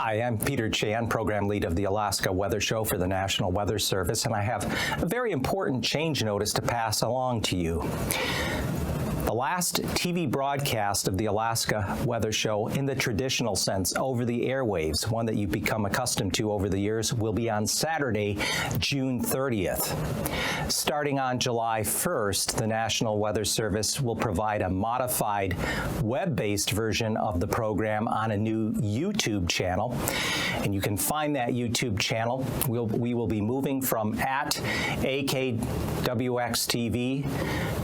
Hi, I'm Peter Chan, Program Lead of the Alaska Weather Show for the National Weather Service, and I have a very important change notice to pass along to you. The last TV broadcast of the Alaska Weather Show in the traditional sense, over the airwaves, one that you've become accustomed to over the years, will be on Saturday, June 30th. Starting on July 1st, the National Weather Service will provide a modified web-based version of the program on a new YouTube channel. And you can find that YouTube channel. We will be moving from @AKwx TV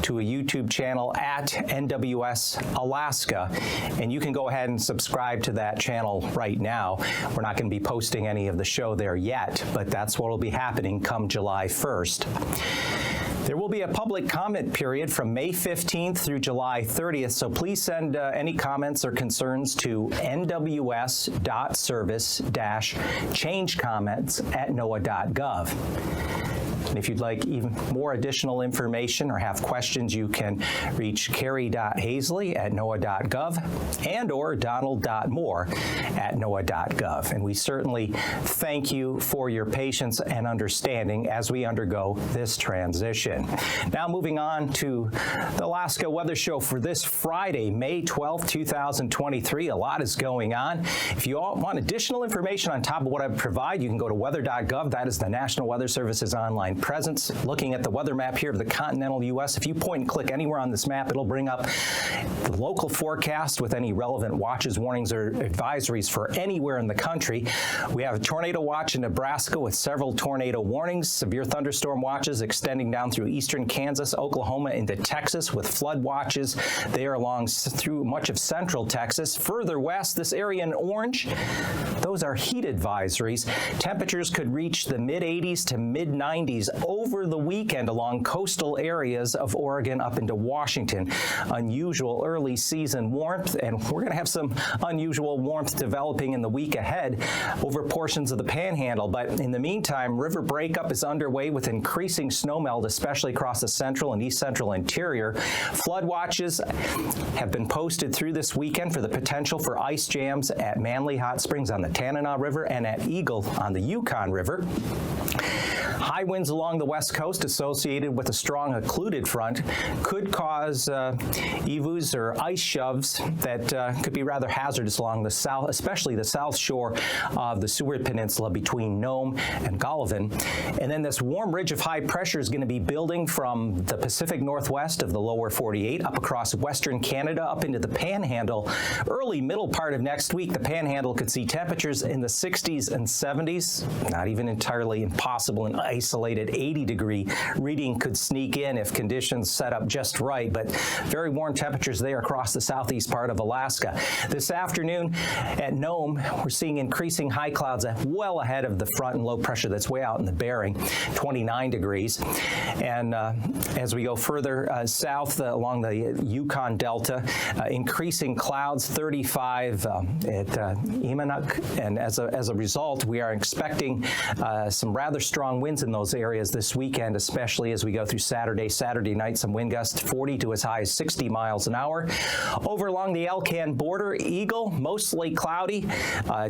to a YouTube channel @NWS Alaska, and you can go ahead and subscribe to that channel right now. We're not going to be posting any of the show there yet, but that's what will be happening come July 1st. There will be a public comment period from May 15th through July 30th, so please send any comments or concerns to nws.service-changecomments@noaa.gov. And if you'd like even more additional information or have questions, you can reach carrie.haisley at noaa.gov and or donald.moore@noaa.gov. And we certainly thank you for your patience and understanding as we undergo this transition. Now moving on to the Alaska Weather Show for this Friday, May 12th, 2023. A lot is going on. If you all want additional information on top of what I provide, you can go to weather.gov. That is the National Weather Service's online presence. Looking at the weather map here of the continental U.S., if you point and click anywhere on this map, it'll bring up the local forecast with any relevant watches, warnings, or advisories for anywhere in the country. We have a tornado watch in Nebraska with several tornado warnings, severe thunderstorm watches extending down through eastern Kansas, Oklahoma, into Texas, with flood watches there along through much of central Texas. Further west, this area in orange, those are heat advisories. Temperatures could reach the mid-80s to mid-90s over the weekend along coastal areas of Oregon up into Washington. Unusual early season warmth, and we're going to have some unusual warmth developing in the week ahead over portions of the Panhandle. But in the meantime, river breakup is underway with increasing snowmelt, especially across the central and east central interior. Flood watches have been posted through this weekend for the potential for ice jams at Manly Hot Springs on the Tanana River and at Eagle on the Yukon River. High winds along the west coast associated with a strong occluded front could cause EVUs or ice shoves that could be rather hazardous along the south, especially the south shore of the Seward Peninsula between Nome and Golovin. And then this warm ridge of high pressure is going to be building from the Pacific Northwest of the lower 48 up across western Canada up into the Panhandle. Early middle part of next week, the Panhandle could see temperatures in the 60s and 70s, not even entirely impossible. An isolated 80-degree reading could sneak in if conditions set up just right, but very warm temperatures there across the southeast part of Alaska. This afternoon at Nome, we're seeing increasing high clouds well ahead of the front and low pressure that's way out in the Bering, 29 degrees. And as we go further south along the Yukon Delta, increasing clouds, 35 at Imanuk, and as a result, we are expecting some rather strong winds in those areas this weekend, especially as we go through Saturday night, some wind gusts 40 to as high as 60 miles an hour. Over along the Alcan border, Eagle, mostly cloudy.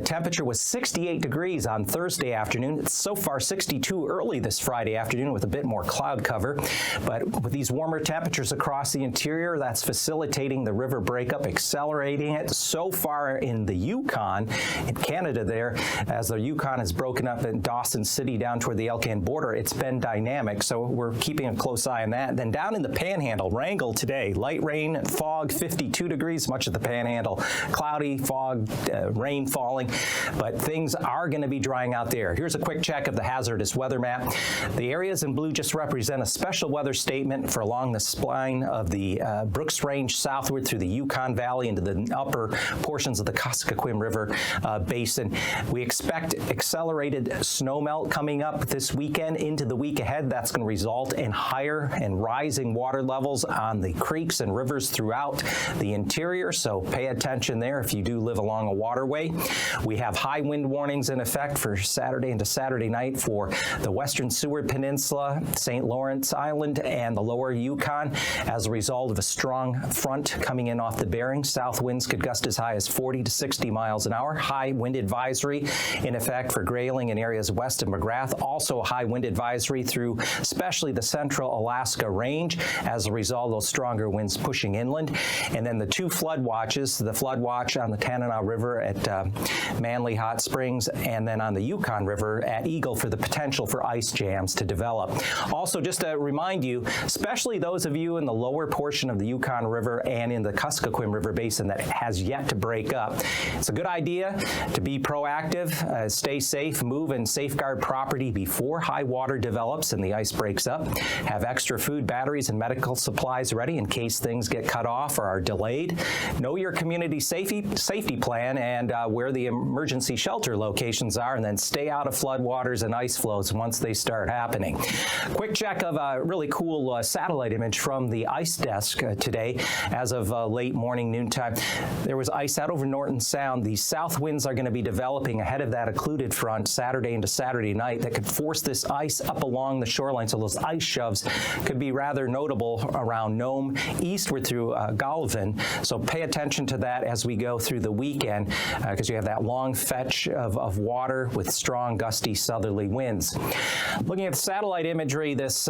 Temperature was 68 degrees on Thursday afternoon. It's so far 62 early this Friday afternoon with a bit more cloud cover. But with these warmer temperatures across the interior, that's facilitating the river breakup, accelerating it so far in the Yukon, in Canada there, as the Yukon is broken up in Dawson City down toward the Elkhorn border, it's been dynamic, so we're keeping a close eye on that. Then down in the Panhandle, Wrangell today, light rain, fog, 52 degrees, much of the Panhandle, cloudy, fog, rain falling, but things are going to be drying out there. Here's a quick check of the hazardous weather map. The areas in blue just represent a special weather statement for along the spine of the Brooks Range southward through the Yukon Valley into the upper portions of the Kuskokwim River basin. We expect accelerated snowmelt coming up this weekend into the week ahead. That's going to result in higher and rising water levels on the creeks and rivers throughout the interior, so pay attention there if you do live along a waterway. We have high wind warnings in effect for Saturday into Saturday night for the western Seward Peninsula, St. Lawrence Island, and the lower Yukon as a result of a strong front coming in off the Bering. South winds could gust as high as 40 to 60 miles an hour. High wind advisory in effect for Grayling and areas west of McGrath. Also a high wind advisory through especially the central Alaska range as a result of those stronger winds pushing inland. And then the two flood watches, the flood watch on the Tanana River at Manly Hot Springs, and then on the Yukon River at Eagle for the potential for ice jams to develop. Also, just to remind you, especially those of you in the lower portion of the Yukon River and in the Kuskokwim River Basin that has yet to break up, it's a good idea to be proactive, stay safe, move and safeguard property before high water develops and the ice breaks up. Have extra food, batteries, and medical supplies ready in case things get cut off or are delayed. Know your community safety plan and where the emergency shelter locations are, and then stay out of floodwaters and ice flows once they start happening. Quick check of a really cool satellite image from the ice desk today. As of late morning, noontime, there was ice out over Norton Sound. The south winds are going to be developing ahead of that occluded front Saturday into Saturday night that could force this ice up along the shoreline, so those ice shoves could be rather notable around Nome, eastward through Galvin. So pay attention to that as we go through the weekend because you have that long fetch of water with strong gusty southerly winds. Looking at the satellite imagery this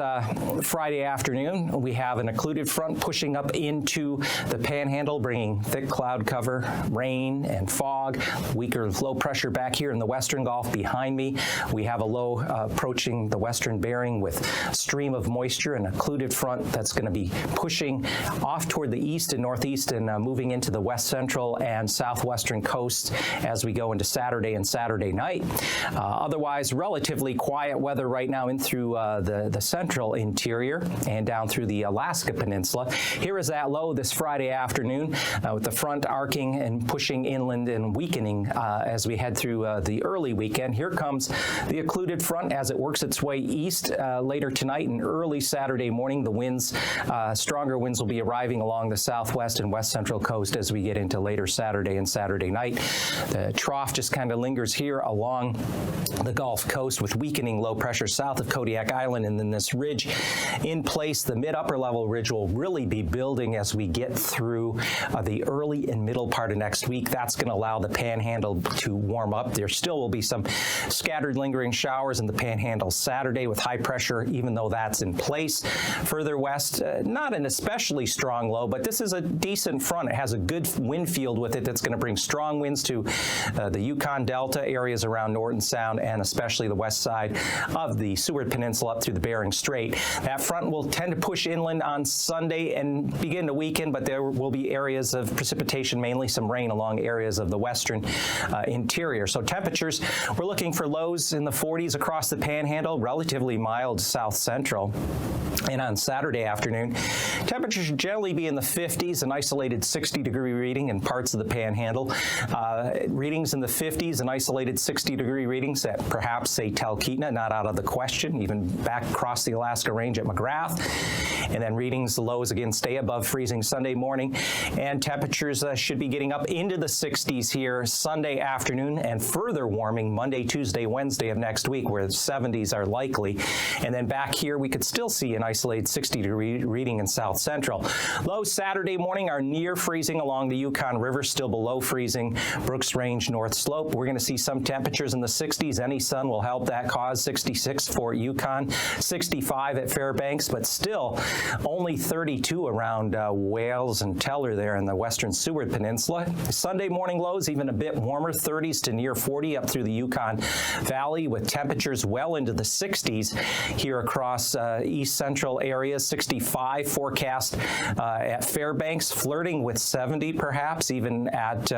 Friday afternoon, we have an occluded front pushing up into the Panhandle, bringing thick cloud cover, rain and fog, weaker low pressure back here in the western Gulf behind me. We have a low approaching the western Bering with a stream of moisture and occluded front that's going to be pushing off toward the east and northeast and moving into the west central and southwestern coasts as we go into Saturday and Saturday night. Otherwise, relatively quiet weather right now in through the central interior and down through the Alaska Peninsula. Here is that low this Friday afternoon with the front arcing and pushing inland and weakening as we head through the early weekend. Here comes the occluded front as it works its way east later tonight and early Saturday morning. The winds, stronger winds will be arriving along the southwest and west central coast as we get into later Saturday and Saturday night. The trough just kind of lingers here along the Gulf Coast with weakening low pressure south of Kodiak Island, and then this ridge in place. The mid-upper level ridge will really be building as we get through the early and middle part of next week. That's going to allow the Panhandle to warm up. There still will be some scattered lingering showers in the Panhandle Saturday with high pressure, even though that's in place. Further west, not an especially strong low, but this is a decent front. It has a good wind field with it that's going to bring strong winds to the Yukon Delta areas around Norton Sound and especially the west side of the Seward Peninsula up through the Bering Strait. That front will tend to push inland on Sunday and begin to weaken, but there will be areas of precipitation, mainly some rain along areas of the western interior. So temperatures, we're looking for lows in the 40s across the Panhandle, relatively mild south central. And on Saturday afternoon, temperatures should generally be in the 50s, an isolated 60-degree reading in parts of the Panhandle. Readings in the 50s, an isolated 60-degree readings at perhaps, say, Talkeetna, not out of the question, even back across the Alaska Range at McGrath. And then readings, the lows again stay above freezing Sunday morning. And temperatures should be getting up into the 60s here Sunday afternoon and further warming Monday, Tuesday, Wednesday of next week, where the 70s are likely. And then back here, we could still see an isolated 60-degree reading in south central. Lows Saturday morning are near freezing along the Yukon River, still below freezing Brooks Range North Slope. We're going to see some temperatures in the 60s. Any sun will help that cause. 66 for Yukon, 65 at Fairbanks, but still only 32 around Wales and Teller there in the western Seward Peninsula. Sunday morning lows even a bit warmer, 30s to near 40 up through the Yukon Valley with temperatures temperatures well into the 60s here across east central areas. 65 forecast at Fairbanks, flirting with 70 perhaps, even at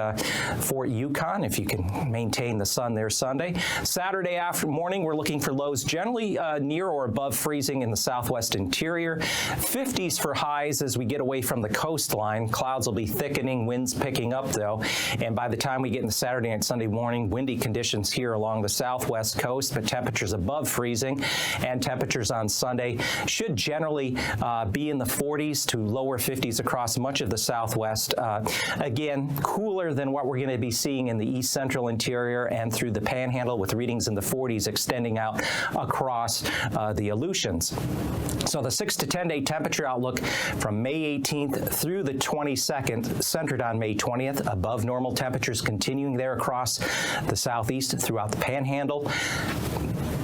Fort Yukon, if you can maintain the sun there Sunday. Saturday morning, we're looking for lows generally near or above freezing in the southwest interior. 50s for highs as we get away from the coastline. Clouds will be thickening, winds picking up though, and by the time we get into Saturday and Sunday morning, windy conditions here along the southwest coast, but temperatures above freezing, and temperatures on Sunday should generally be in the 40s to lower 50s across much of the southwest. Again, cooler than what we're going to be seeing in the east central interior and through the Panhandle, with readings in the 40s extending out across the Aleutians. So the 6 to 10 day temperature outlook from May 18th through the 22nd, centered on May 20th. Above normal temperatures continuing there across the southeast throughout the Panhandle.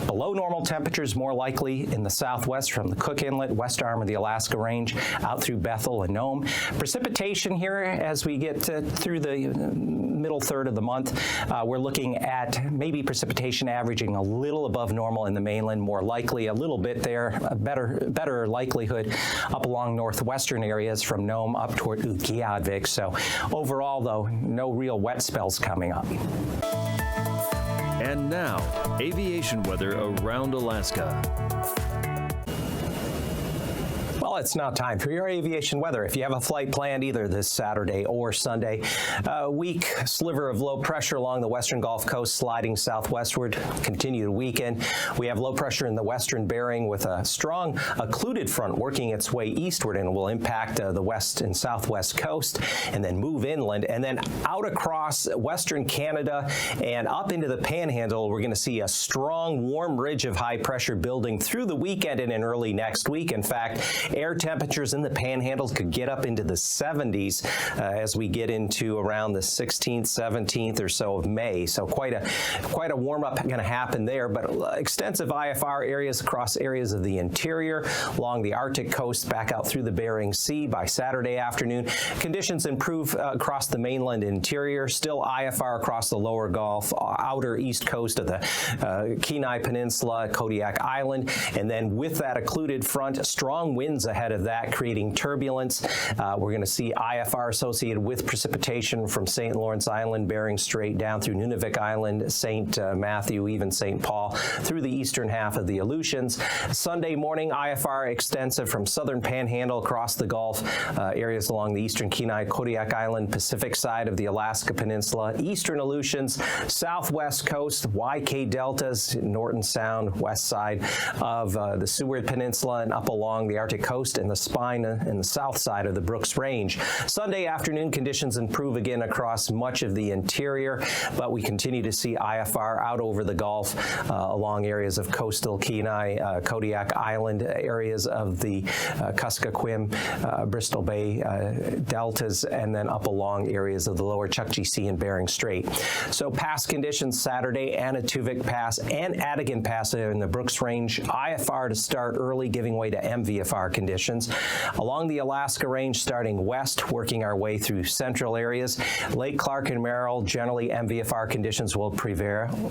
Below normal temperatures more likely in the southwest from the Cook Inlet, west arm of the Alaska Range, out through Bethel and Nome. Precipitation here as we get through the middle third of the month. We're looking at maybe precipitation averaging a little above normal in the mainland, more likely a little bit there, a better likelihood up along northwestern areas from Nome up toward AKwx. So overall, though, no real wet spells coming up. And now, aviation weather around Alaska. Well, it's now time for your aviation weather. If you have a flight planned either this Saturday or Sunday, a weak sliver of low pressure along the western Gulf Coast sliding southwestward, continued weekend. We have low pressure in the western Bering with a strong occluded front working its way eastward and will impact the west and southwest coast and then move inland. And then out across western Canada and up into the Panhandle, we're going to see a strong warm ridge of high pressure building through the weekend and in early next week. In fact, air temperatures in the Panhandle could get up into the 70s as we get into around the 16th, 17th or so of May. So quite a warm-up going to happen there, but extensive IFR areas across areas of the interior, along the Arctic coast, back out through the Bering Sea by Saturday afternoon. Conditions improve across the mainland interior, still IFR across the lower Gulf, outer east coast of the Kenai Peninsula, Kodiak Island, and then with that occluded front, strong winds ahead of that, creating turbulence. We're going to see IFR associated with precipitation from St. Lawrence Island, Bering Strait, down through Nunavik Island, St. Matthew, even St. Paul, through the eastern half of the Aleutians. Sunday morning, IFR extensive from southern Panhandle across the Gulf, areas along the eastern Kenai, Kodiak Island, Pacific side of the Alaska Peninsula, eastern Aleutians, southwest coast, YK deltas, Norton Sound, west side of the Seward Peninsula, and up along the Arctic coast and the spine and the south side of the Brooks Range. Sunday afternoon conditions improve again across much of the interior, but we continue to see IFR out over the Gulf along areas of coastal Kenai, Kodiak Island, areas of the Kuskokwim, Bristol Bay deltas, and then up along areas of the lower Chukchi Sea and Bering Strait. So pass conditions Saturday, Anaktuvik Pass and Adigan Pass in the Brooks Range. IFR to start early, giving way to MVFR conditions. Along the Alaska Range, starting west, working our way through central areas. Lake Clark and Merrill, generally MVFR conditions will prevail.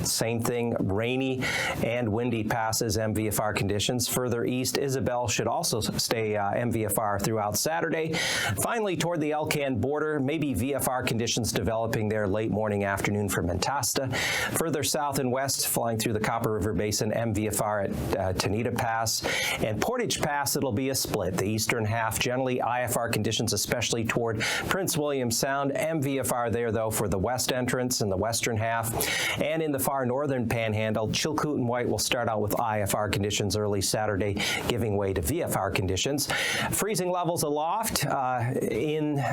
Same thing, rainy and windy passes, MVFR conditions. Further east, Isabel should also stay MVFR throughout Saturday. Finally, toward the Elkan border, maybe VFR conditions developing there late morning, afternoon for Mentasta. Further south and west, flying through the Copper River Basin, MVFR at Tanita Pass. And Portage Pass, it'll be a split. The eastern half, generally IFR conditions, especially toward Prince William Sound. MVFR there, though, for the west entrance in the western half. And in the far northern Panhandle, Chilkoot and White will start out with IFR conditions early Saturday, giving way to VFR conditions. Freezing levels aloft. In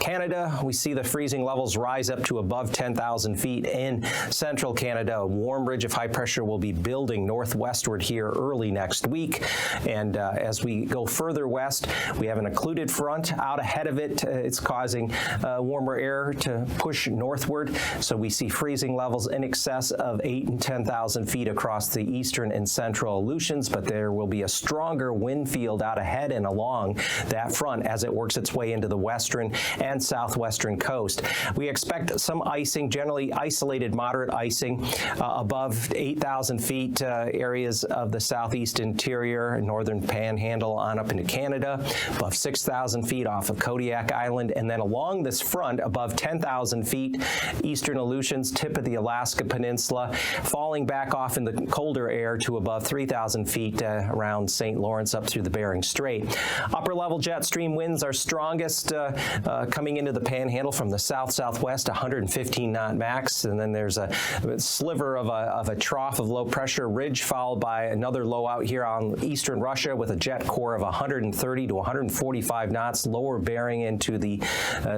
Canada, we see the freezing levels rise up to above 10,000 feet. In central Canada, a warm ridge of high pressure will be building northwestward here early next week. And as we go further further west. We have an occluded front out ahead of it. It's causing warmer air to push northward, so we see freezing levels in excess of 8,000 and 10,000 feet across the eastern and central Aleutians, but there will be a stronger wind field out ahead and along that front as it works its way into the western and southwestern coast. We expect some icing, generally isolated moderate icing above 8,000 feet, areas of the southeast interior, northern panhandle on up into Canada, above 6,000 feet off of Kodiak Island, and then along this front above 10,000 feet, eastern Aleutians, tip of the Alaska Peninsula, falling back off in the colder air to above 3,000 feet around St. Lawrence up through the Bering Strait. Upper level jet stream winds are strongest coming into the panhandle from the south-southwest, 115 knot max, and then there's a sliver of a trough of low pressure ridge followed by another low out here on eastern Russia with a jet core of 130 to 145 knots, lower bearing into the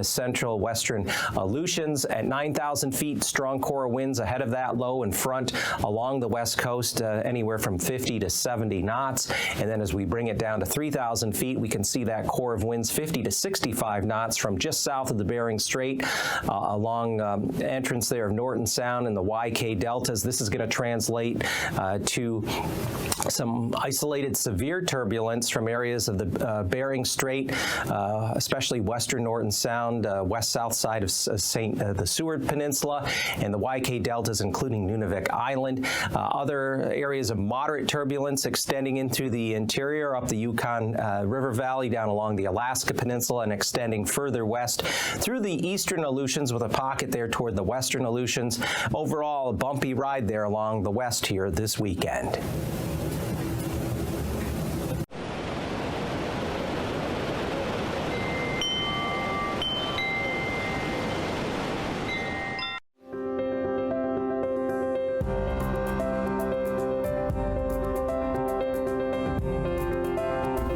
central western Aleutians. At 9,000 feet, strong core winds ahead of that low in front along the west coast, anywhere from 50 to 70 knots. And then as we bring it down to 3,000 feet, we can see that core of winds 50 to 65 knots from just south of the Bering Strait along entrance there of Norton Sound and the YK deltas. This is going to translate to some isolated severe turbulence from areas of the Bering Strait, especially western Norton Sound, west-south side of the Seward Peninsula, and the YK deltas, including Nunavik Island. Other areas of moderate turbulence extending into the interior, up the Yukon River Valley, down along the Alaska Peninsula, and extending further west through the eastern Aleutians with a pocket there toward the western Aleutians. Overall, a bumpy ride there along the west here this weekend.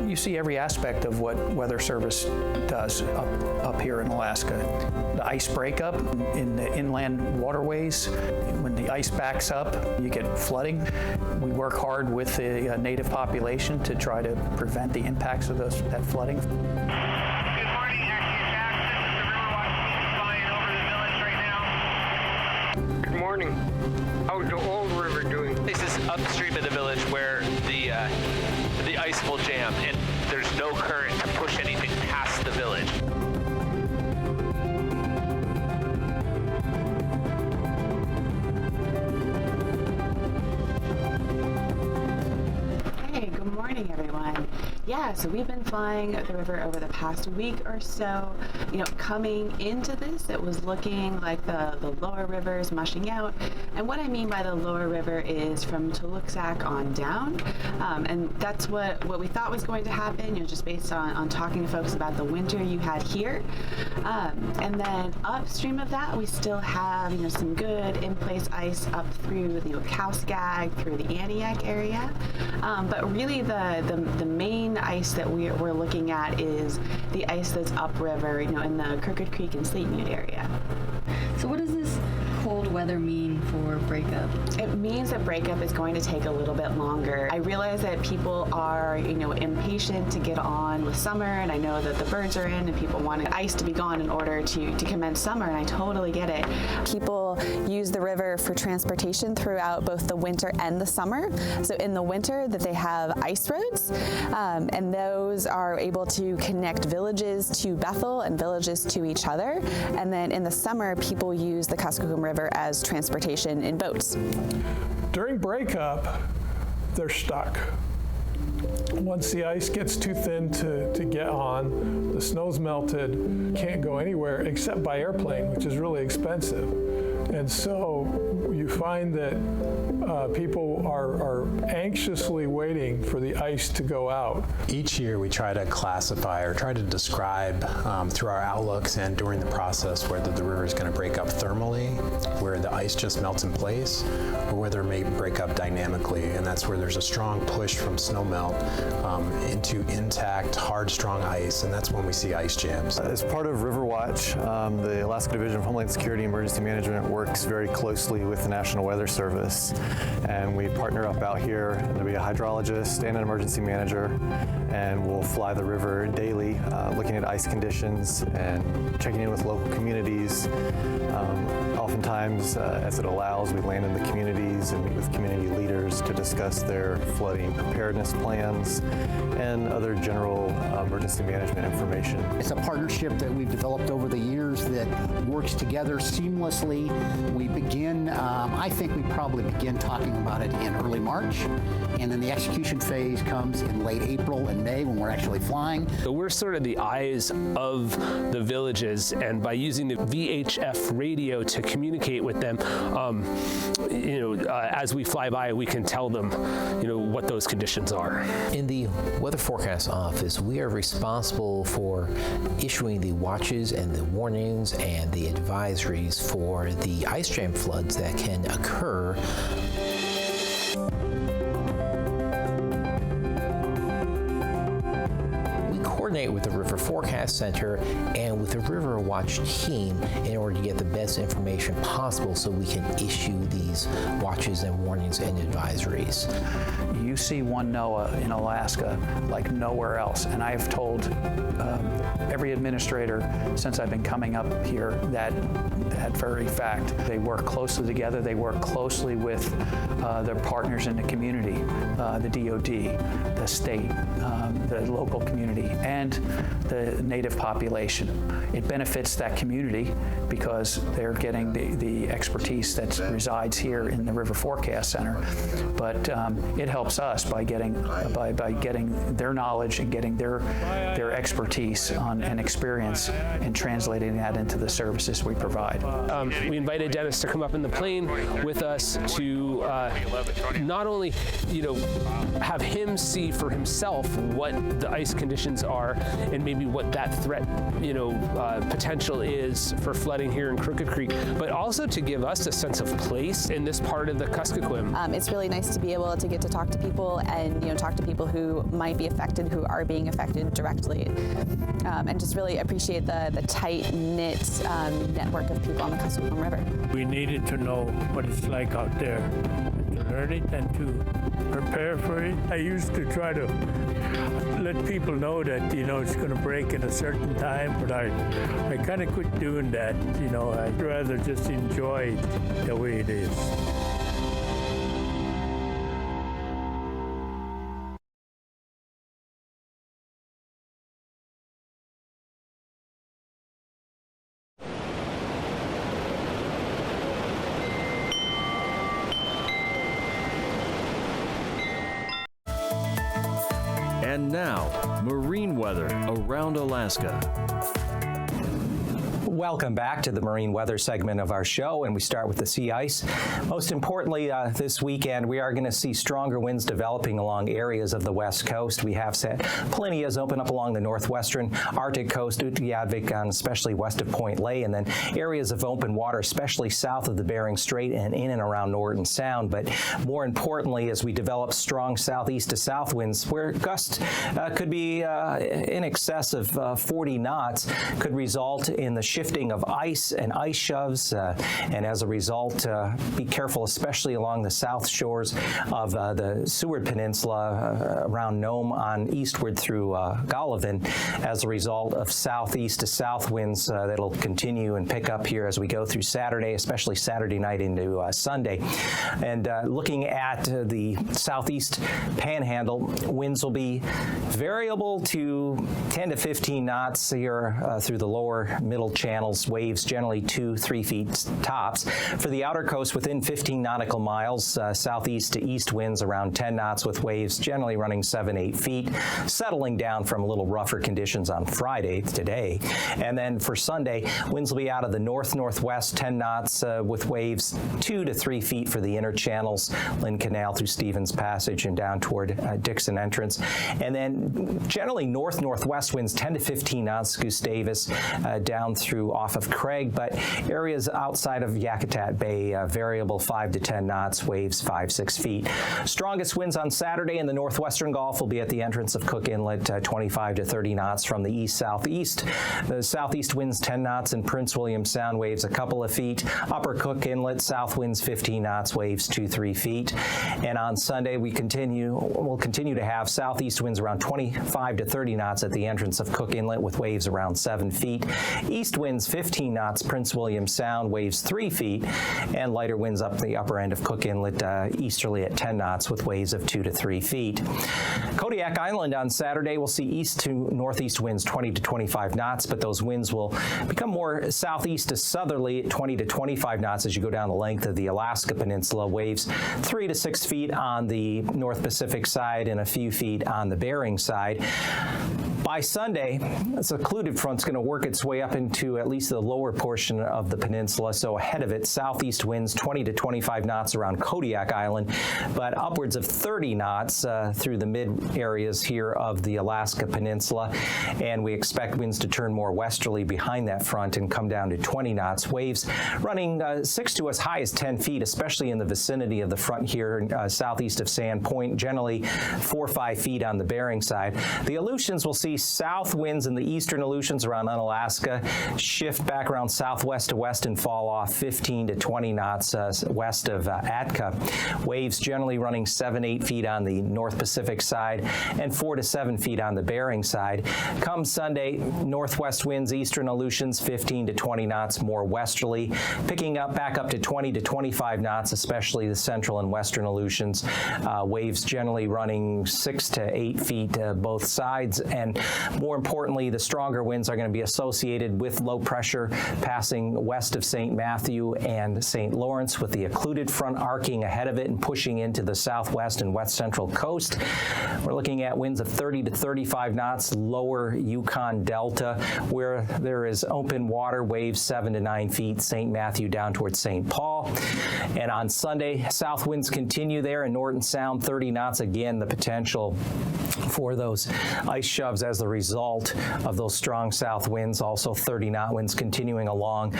You see every aspect of what Weather Service does up here in Alaska. The ice breakup in the inland waterways. When the ice backs up, you get flooding. We work hard with the native population to try to prevent the impacts of that flooding. Good morning, AKwx. This is the Riverwatch team flying over the village right now. Good morning. How's the old river doing? This is upstream of the village where the ice will jam, and there's no current to push anything past the village. Hey, good morning, everyone. Yeah, so we've been flying the river over the past week or so. You know, coming into this, it was looking like the lower rivers mushing out. And what I mean by the lower river is from Tuluxac on down. And that's what we thought was going to happen, you know, just based on talking to folks about the winter you had here. And then upstream of that, we still have, you know, some good in-place ice up through the Okauskag, through the Aniak area. But really the main ice that we're looking at is the ice that's upriver, you know, in the Crooked Creek and Slate Mute area. So what does this cold weather mean for breakup? It means that breakup is going to take a little bit longer. I realize that people are, you know, impatient to get on with summer, and I know that the birds are in and people want ice to be gone in order to commence summer, and I totally get it. People use the river for transportation throughout both the winter and the summer. So in the winter that they have ice roads, and those are able to connect villages to Bethel and villages to each other. And then in the summer, people use the Kuskokwim River as transportation in boats. During breakup, they're stuck. Once the ice gets too thin to get on, the snow's melted, can't go anywhere except by airplane, which is really expensive. And so you find that people are anxiously waiting for the ice to go out. Each year we try to classify or try to describe through our outlooks and during the process whether the river is going to break up thermally, where the ice just melts in place, or whether it may break up dynamically. And that's where there's a strong push from snowmelt into intact, hard, strong ice, and that's when we see ice jams. As part of Riverwatch, the Alaska Division of Homeland Security Emergency Management works very closely with the National National Weather Service. And we partner up out here. There'll be a hydrologist and an emergency manager, and we'll fly the river daily, looking at ice conditions and checking in with local communities. Oftentimes, as it allows, we land in the communities and meet with community leaders to discuss their flooding preparedness plans and other general emergency management information. It's a partnership that we've developed over the years that works together seamlessly. We begin, I think we probably begin talking about it in early March, and then the execution phase comes in late April and May when we're actually flying. So we're sort of the eyes of the villages, and by using the VHF radio to communicate with them, as we fly by, we can tell them, what those conditions are. In the Weather Forecast Office, we are responsible for issuing the watches and the warnings and the advisories for the ice jam floods that can occur. Coordinate with the River Forecast Center and with the River Watch team in order to get the best information possible so we can issue these watches and warnings and advisories. You see one NOAA in Alaska like nowhere else, and I've told every administrator since I've been coming up here that very fact. They work closely together. They work closely with their partners in the community, the DOD, the state, the local community, and the native population. It benefits that community because they're getting the expertise that resides here in the River Forecast Center, but it helps us by getting their knowledge and getting their expertise and experience and translating that into the services we provide. We invited Dennis to come up in the plane with us to not only, have him see for himself what the ice conditions are and maybe what that threat, potential is for flooding here in Crooked Creek, but also to give us a sense of place in this part of the Kuskokwim. It's really nice to be able to get to talk to people and talk to people who might be affected, who are being affected directly, and just really appreciate the tight-knit network of people on the Kuskokwim River. We needed to know what it's like out there, and to learn it and to prepare for it. I used to try to let people know that, it's going to break at a certain time, but I kind of quit doing that. I'd rather just enjoy it the way it is. And now, marine weather around Alaska. Welcome back to the marine weather segment of our show, and we start with the sea ice. Most importantly, this weekend, we are going to see stronger winds developing along areas of the west coast. We have set plenty as open up along the northwestern Arctic coast, Utqiagvik, and especially west of Point Lay, and then areas of open water, especially south of the Bering Strait and in and around Norton Sound. But more importantly, as we develop strong southeast to south winds, where gusts could be in excess of 40 knots, could result in the shifting of ice and ice shoves, and as a result, be careful, especially along the south shores of the Seward Peninsula around Nome on eastward through Golovin, as a result of southeast to south winds that'll continue and pick up here as we go through Saturday, especially Saturday night into Sunday. And looking at the southeast panhandle, winds will be variable to 10 to 15 knots here through the lower middle channels, waves generally 2-3 feet tops. For the outer coast, within 15 nautical miles, southeast to east winds around 10 knots with waves generally running 7-8 feet, settling down from a little rougher conditions on Friday today. And then for Sunday, winds will be out of the north-northwest, 10 knots with waves 2 to 3 feet for the inner channels, Lynn Canal through Stevens Passage and down toward Dixon Entrance. And then generally north-northwest winds 10 to 15 knots, Gustavus down through through off of Craig, but areas outside of Yakutat Bay, variable 5 to 10 knots, waves 5-6 feet. Strongest winds on Saturday in the northwestern Gulf will be at the entrance of Cook Inlet, 25 to 30 knots from the east-southeast. The southeast winds 10 knots in Prince William Sound, waves a couple of feet. Upper Cook Inlet, south winds 15 knots, waves 2-3 feet. And on Sunday, we'll continue to have southeast winds around 25 to 30 knots at the entrance of Cook Inlet with waves around 7 feet. East winds 15 knots, Prince William Sound, waves 3 feet, and lighter winds up the upper end of Cook Inlet easterly at 10 knots with waves of 2 to 3 feet. Kodiak Island on Saturday will see east to northeast winds 20 to 25 knots, but those winds will become more southeast to southerly at 20 to 25 knots as you go down the length of the Alaska Peninsula. Waves 3 to 6 feet on the North Pacific side and a few feet on the Bering side. By Sunday, a secluded front's going to work its way up into at least the lower portion of the peninsula, so ahead of it, southeast winds 20 to 25 knots around Kodiak Island, but upwards of 30 knots through the mid areas here of the Alaska Peninsula, and we expect winds to turn more westerly behind that front and come down to 20 knots. Waves running 6 to as high as 10 feet, especially in the vicinity of the front here southeast of Sand Point, generally 4 or 5 feet on the Bering side. The Aleutians will see south winds in the eastern Aleutians around Unalaska shift back around southwest to west and fall off 15 to 20 knots west of Atka. Waves generally running 7-8 feet on the North Pacific side and 4 to 7 feet on the Bering side. Come Sunday, northwest winds eastern Aleutians 15 to 20 knots more westerly, picking up back up to 20 to 25 knots, especially the central and western Aleutians. Waves generally running 6 to 8 feet both sides, and more importantly, the stronger winds are going to be associated with low pressure passing west of St. Matthew and St. Lawrence, with the occluded front arcing ahead of it and pushing into the southwest and west central coast. We're looking at winds of 30 to 35 knots, lower Yukon Delta, where there is open water, waves 7 to 9 feet, St. Matthew down towards St. Paul. And on Sunday, south winds continue there in Norton Sound, 30 knots. Again, the potential for those ice shoves as the result of those strong south winds. Also 30-knot winds continuing along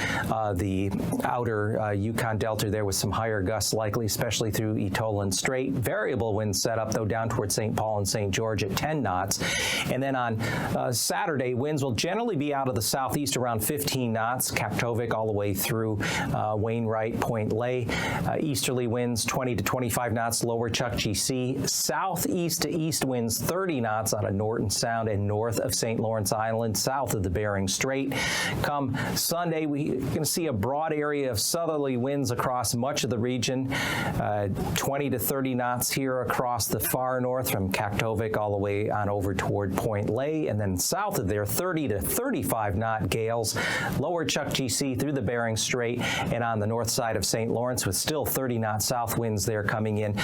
the outer Yukon Delta there with some higher gusts likely, especially through Etolan Strait. Variable winds set up, though, down towards St. Paul and St. George at 10 knots. And then on Saturday, winds will generally be out of the southeast around 15 knots, Kaptovik all the way through Wainwright, Point Lay. Easterly winds 20 to 25 knots, lower Chukchi Sea. Southeast to east winds 30 knots out of Norton Sound and north of St. Lawrence Island, south of the Bering Strait. Come Sunday, we're going to see a broad area of southerly winds across much of the region, 20 to 30 knots here across the far north from Kaptovik all the way on over toward Point Lay, and then south of there, 30 to 35 knot gales, lower Chukchi Sea through the Bering Strait, and on the north side of St. Lawrence with still 30 knot south winds there coming in,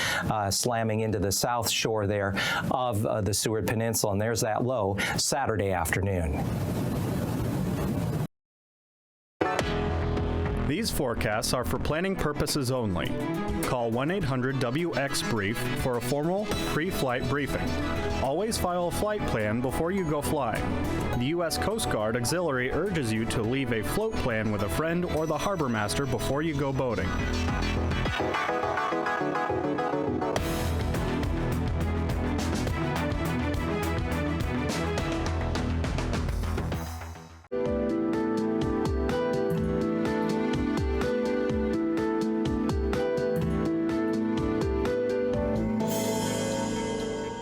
slamming into the south shore there of the Seward Peninsula, and there's that low Saturday afternoon. These forecasts are for planning purposes only. Call 1-800-WX-BRIEF for a formal pre-flight briefing. Always file a flight plan before you go flying. The U.S. Coast Guard Auxiliary urges you to leave a float plan with a friend or the harbor master before you go boating.